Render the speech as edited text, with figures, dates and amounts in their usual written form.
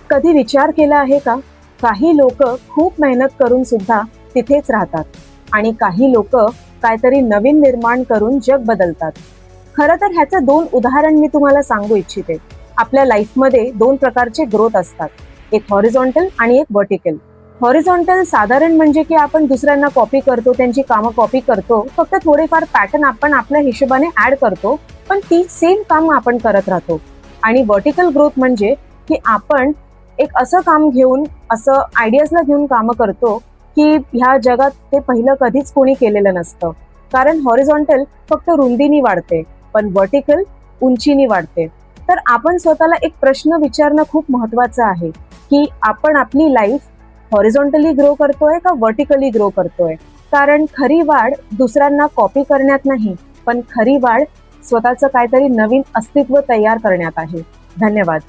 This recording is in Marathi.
कधी विचार केला आहे का? काही लोक खूप मेहनत करून सुद्धा तिथेच राहतात आणि काही लोक काहीतरी नवीन निर्माण करून जग बदलतात. खरं तर ह्याचं दोन उदाहरण मी तुम्हाला सांगू इच्छिते. आपल्या लाईफमध्ये दोन प्रकारचे ग्रोथ असतात, एक हॉरिझॉन्टल आणि एक व्हर्टिकल. हॉरिझॉन्टल साधारण म्हणजे की आपण दुसऱ्यांना कॉपी करतो, त्यांची कामं कॉपी करतो, फक्त थोडेफार पॅटर्न आपण आपल्या हिशोबाने ऍड करतो, पण ती सेम काम आपण करत राहतो. आणि व्हर्टिकल ग्रोथ म्हणजे की आपण एक असं काम घेऊन, असं आयडियाजला घेऊन कामं करतो की ह्या जगात ते पहिलं कधीच कोणी केलेलं नसतं. कारण हॉरिझॉन्टल फक्त रुंदीनी वाढते, पण व्हर्टिकल उंचीनी वाढते. तर आपण स्वतःला एक प्रश्न विचारणं खूप महत्वाचं आहे की आपण आपली लाईफ हॉरिझॉन्टली ग्रो करतोय का व्हर्टिकली ग्रो करतोय. कारण खरी वाढ दुसऱ्यांना कॉपी करण्यात नाही, पण खरी वाढ स्वतःचं काहीतरी नवीन अस्तित्व तयार करण्यात आहे. धन्यवाद.